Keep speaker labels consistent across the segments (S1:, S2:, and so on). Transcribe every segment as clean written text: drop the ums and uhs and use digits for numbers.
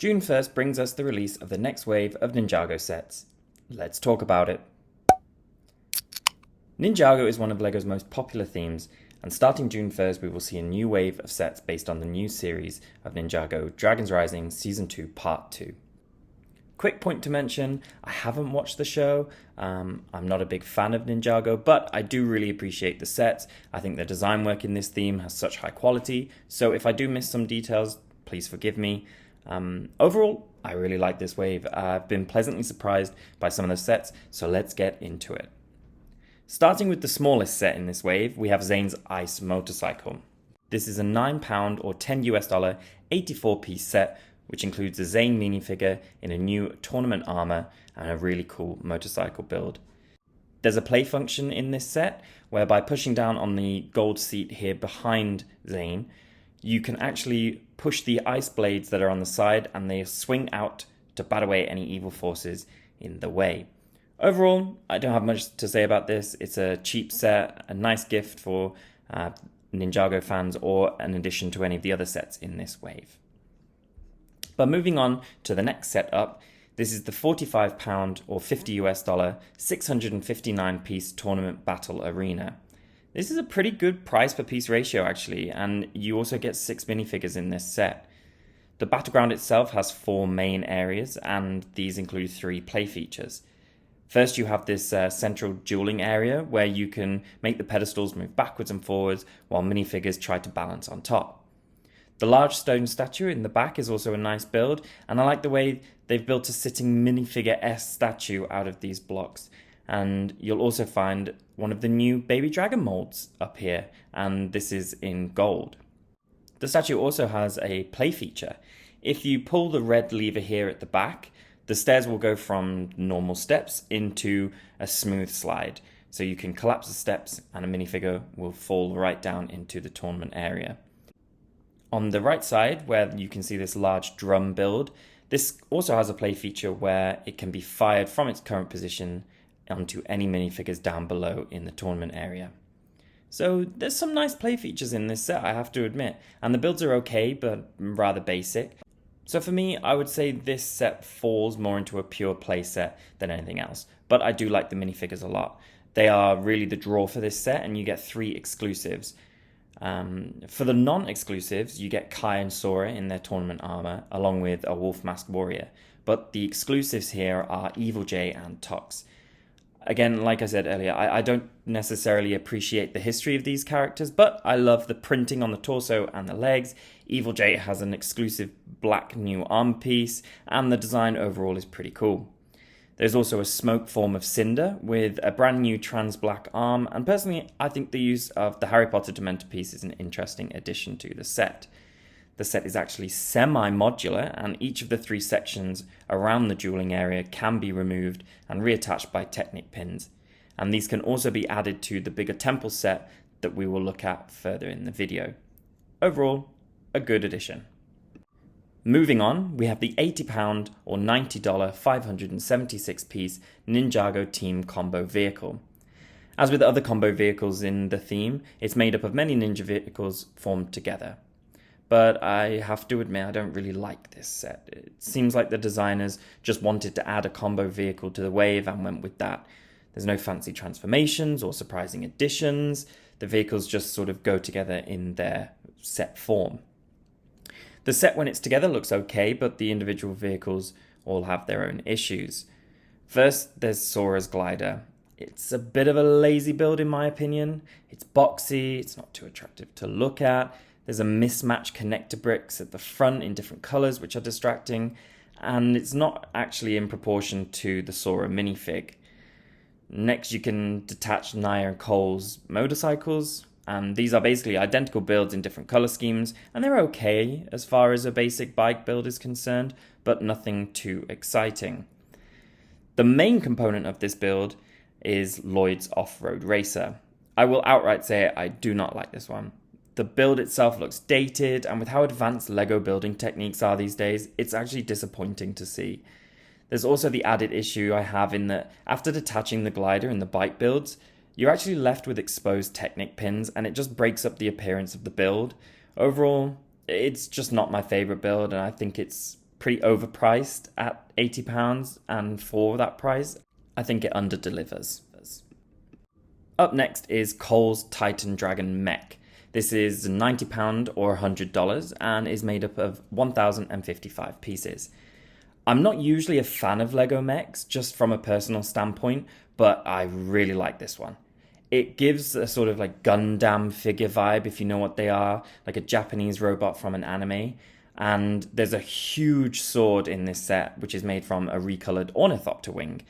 S1: June 1st brings us the release of the next wave of Ninjago sets. Let's talk about it. Ninjago is one of LEGO's most popular themes, and starting June 1st we will see a new wave of sets based on the new series of Ninjago Dragons Rising Season 2 Part 2. Quick point to mention, I haven't watched the show, I'm not a big fan of Ninjago, but I do really appreciate the sets. I think the design work in this theme has such high quality, so if I do miss some details, please forgive me. Overall, I really like this wave. I've been pleasantly surprised by some of the sets, so let's get into it. Starting with the smallest set in this wave, we have Zane's Ice Motorcycle. This is a £9 or $10 84-piece set, which includes a Zane minifigure in a new tournament armor and a really cool motorcycle build. There's a play function in this set, where by pushing down on the gold seat here behind Zane, you can actually push the ice blades that are on the side and they swing out to bat away any evil forces in the way. Overall, I don't have much to say about this. It's a cheap set, a nice gift for Ninjago fans, or an addition to any of the other sets in this wave. But moving on to the next setup, this is the £45 or $50 659-piece Tournament Battle Arena. This is a pretty good price per piece ratio actually, and you also get 6 minifigures in this set. The battleground itself has 4 main areas, and these include 3 play features. First, you have this central dueling area where you can make the pedestals move backwards and forwards while minifigures try to balance on top. The large stone statue in the back is also a nice build, and I like the way they've built a sitting minifigure-esque statue out of these blocks. And you'll also find one of the new baby dragon molds up here, and this is in gold. The statue also has a play feature. If you pull the red lever here at the back, the stairs will go from normal steps into a smooth slide. So you can collapse the steps and a minifigure will fall right down into the tournament area. On the right side, where you can see this large drum build, this also has a play feature where it can be fired from its current position onto any minifigures down below in the tournament area. So there's some nice play features in this set, I have to admit, and the builds are okay but rather basic. So for me, I would say this set falls more into a pure play set than anything else, but I do like the minifigures a lot. They are really the draw for this set, and you get 3 exclusives. For the non-exclusives, you get Kai and Sora in their tournament armor, along with a Wolf Masked Warrior, but the exclusives here are Evil J and Tox. Again, like I said earlier, I don't necessarily appreciate the history of these characters, but I love the printing on the torso and the legs. Evil J has an exclusive black new arm piece, and the design overall is pretty cool. There's also a smoke form of Cinder with a brand new trans black arm, and personally I think the use of the Harry Potter Dementor piece is an interesting addition to the set. The set is actually semi-modular, and each of the 3 sections around the dueling area can be removed and reattached by Technic pins. And these can also be added to the bigger temple set that we will look at further in the video. Overall, a good addition. Moving on, we have the £80 or $90 576-piece Ninjago Team Combo Vehicle. As with other combo vehicles in the theme, it's made up of many ninja vehicles formed together. But I have to admit I don't really like this set. It seems like the designers just wanted to add a combo vehicle to the wave and went with that. There's no fancy transformations or surprising additions. The vehicles just sort of go together in their set form. The set when it's together looks okay, but the individual vehicles all have their own issues. First, there's Sora's glider. It's a bit of a lazy build in my opinion. It's boxy, it's not too attractive to look at. There's a mismatched connector bricks at the front in different colours which are distracting, and it's not actually in proportion to the Sora minifig. Next, you can detach Naya and Cole's motorcycles, and these are basically identical builds in different colour schemes, and they're okay as far as a basic bike build is concerned, but nothing too exciting. The main component of this build is Lloyd's Off-Road Racer. I will outright say I do not like this one. The build itself looks dated, and with how advanced LEGO building techniques are these days, it's actually disappointing to see. There's also the added issue I have in that after detaching the glider in the bike builds, you're actually left with exposed Technic pins, and it just breaks up the appearance of the build. Overall, it's just not my favourite build, and I think it's pretty overpriced at £80, and for that price, I think it under-delivers. Up next is Cole's Titan Dragon Mech. This is £90 or $100 and is made up of 1,055 pieces. I'm not usually a fan of Lego mechs, just from a personal standpoint, but I really like this one. It gives a sort of like Gundam figure vibe, if you know what they are, like a Japanese robot from an anime. And there's a huge sword in this set, which is made from a recolored ornithopter wing.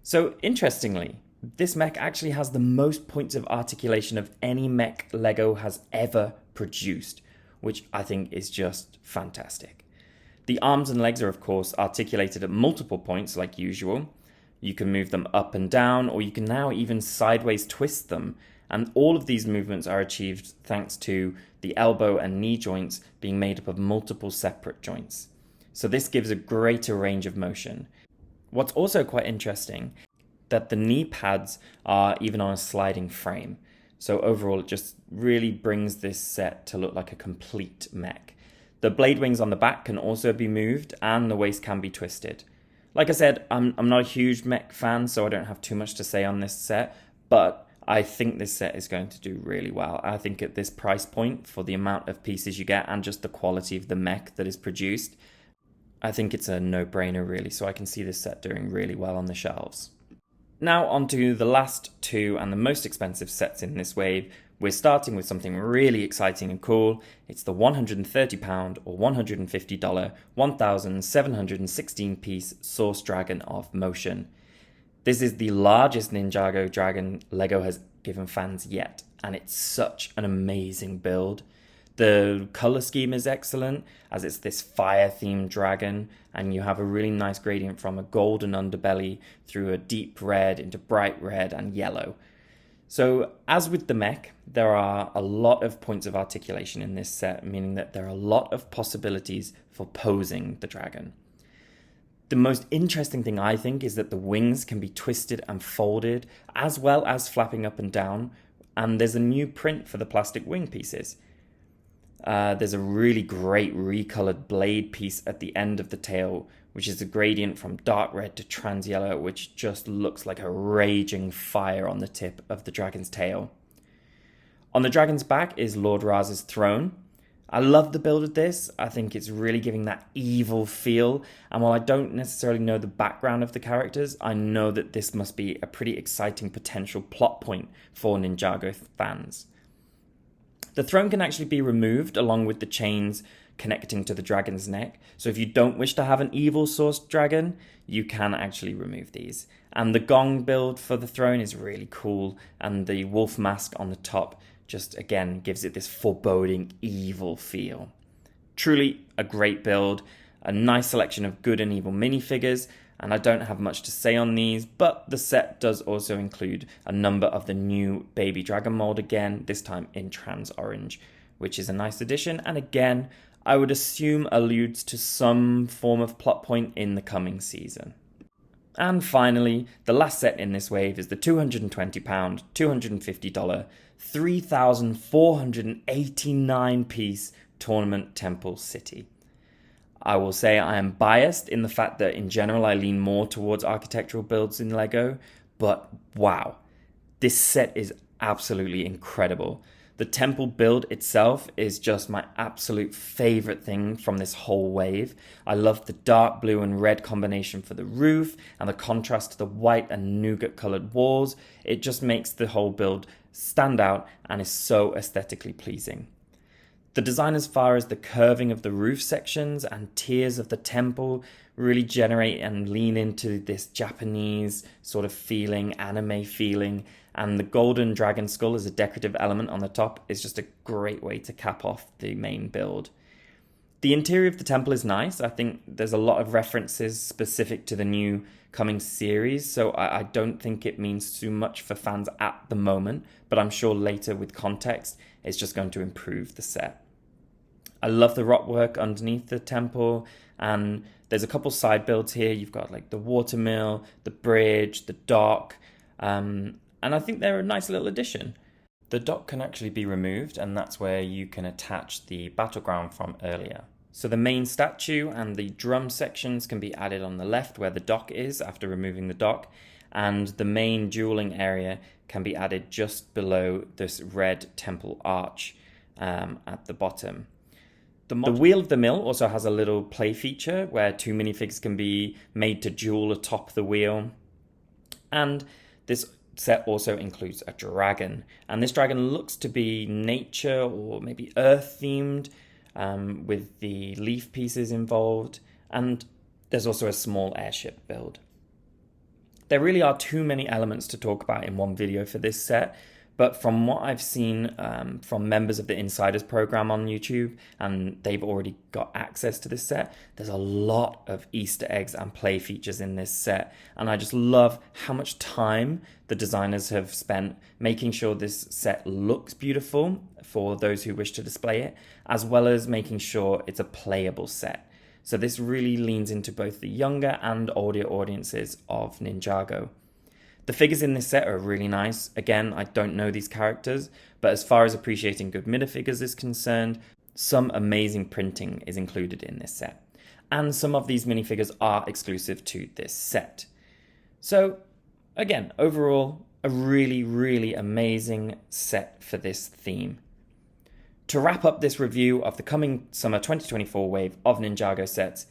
S1: So interestingly, this mech actually has the most points of articulation of any mech Lego has ever produced, which I think is just fantastic. The arms and legs are of course articulated at multiple points like usual. You can move them up and down, or you can now even sideways twist them. And all of these movements are achieved thanks to the elbow and knee joints being made up of multiple separate joints. So this gives a greater range of motion. What's also quite interesting, that the knee pads are even on a sliding frame. So overall, it just really brings this set to look like a complete mech. The blade wings on the back can also be moved, and the waist can be twisted. Like I said, I'm not a huge mech fan, so I don't have too much to say on this set, but I think this set is going to do really well. I think at this price point, for the amount of pieces you get and just the quality of the mech that is produced, I think it's a no-brainer really, so I can see this set doing really well on the shelves. Now on to the last two and the most expensive sets in this wave. We're starting with something really exciting and cool. It's the £130 or $150 1,716 piece Source Dragon of Motion. This is the largest Ninjago Dragon Lego has given fans yet, and it's such an amazing build. The colour scheme is excellent, as it's this fire-themed dragon, and you have a really nice gradient from a golden underbelly through a deep red into bright red and yellow. So, as with the mech, there are a lot of points of articulation in this set, meaning that there are a lot of possibilities for posing the dragon. The most interesting thing I think is that the wings can be twisted and folded, as well as flapping up and down, and there's a new print for the plastic wing pieces. There's a really great recolored blade piece at the end of the tail, which is a gradient from dark red to trans yellow, which just looks like a raging fire on the tip of the dragon's tail. On the dragon's back is Lord Raz's throne. I love the build of this. I think it's really giving that evil feel, and while I don't necessarily know the background of the characters, I know that this must be a pretty exciting potential plot point for Ninjago fans. The throne can actually be removed along with the chains connecting to the dragon's neck. So if you don't wish to have an evil source dragon, you can actually remove these. And the gong build for the throne is really cool. And the wolf mask on the top just, again, gives it this foreboding evil feel. Truly a great build. A nice selection of good and evil minifigures. And I don't have much to say on these, but the set does also include a number of the new baby dragon mold again, this time in trans orange, which is a nice addition, and again, I would assume alludes to some form of plot point in the coming season. And finally, the last set in this wave is the £220, $250, 3,489 piece Tournament Temple City. I will say I am biased in the fact that in general I lean more towards architectural builds in Lego, but wow, this set is absolutely incredible. The temple build itself is just my absolute favourite thing from this whole wave. I love the dark blue and red combination for the roof and the contrast to the white and nougat coloured walls. It just makes the whole build stand out and is so aesthetically pleasing. The design as far as the curving of the roof sections and tiers of the temple really generate and lean into this Japanese sort of feeling, anime feeling, and the golden dragon skull as a decorative element on the top is just a great way to cap off the main build. The interior of the temple is nice. I think there's a lot of references specific to the new coming series, so I don't think it means too much for fans at the moment, but I'm sure later with context it's just going to improve the set. I love the rock work underneath the temple, and there's a couple side builds here. You've got like the watermill, the bridge, the dock, and I think they're a nice little addition. The dock can actually be removed, and that's where you can attach the battleground from earlier. So the main statue and the drum sections can be added on the left where the dock is after removing the dock, and the main dueling area can be added just below this red temple arch at the bottom. The wheel of the mill also has a little play feature where 2 minifigs can be made to duel atop the wheel. And this set also includes a dragon. And this dragon looks to be nature or maybe earth themed, with the leaf pieces involved. And there's also a small airship build. There really are too many elements to talk about in one video for this set, but from what I've seen from members of the Insiders program on YouTube, and they've already got access to this set, there's a lot of Easter eggs and play features in this set, and I just love how much time the designers have spent making sure this set looks beautiful for those who wish to display it, as well as making sure it's a playable set. So this really leans into both the younger and older audiences of Ninjago. The figures in this set are really nice. Again, I don't know these characters, but as far as appreciating good minifigures is concerned, some amazing printing is included in this set. And some of these minifigures are exclusive to this set. So again, overall, a really, really amazing set for this theme. To wrap up this review of the coming summer 2024 wave of Ninjago sets,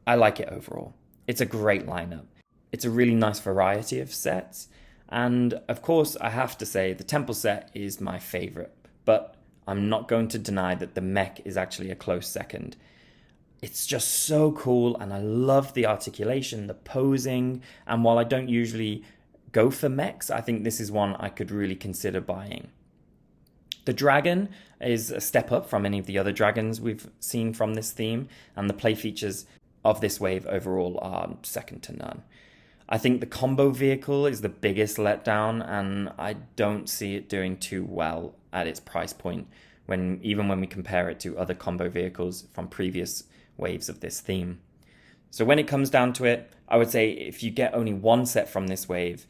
S1: I like it overall. It's a great lineup. It's a really nice variety of sets. And of course, I have to say the temple set is my favorite, but I'm not going to deny that the mech is actually a close second. It's just so cool, and I love the articulation, the posing, and while I don't usually go for mechs, I think this is one I could really consider buying. The dragon is a step up from any of the other dragons we've seen from this theme, and the play features of this wave overall are second to none. I think the combo vehicle is the biggest letdown, and I don't see it doing too well at its price point, even when we compare it to other combo vehicles from previous waves of this theme. So when it comes down to it, I would say if you get only one set from this wave,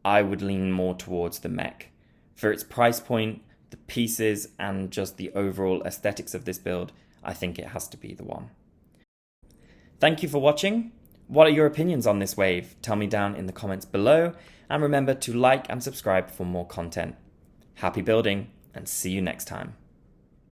S1: I would lean more towards the mech. For its price point, the pieces, and just the overall aesthetics of this build, I think it has to be the one. Thank you for watching. What are your opinions on this wave? Tell me down in the comments below, and remember to like and subscribe for more content. Happy building, and see you next time.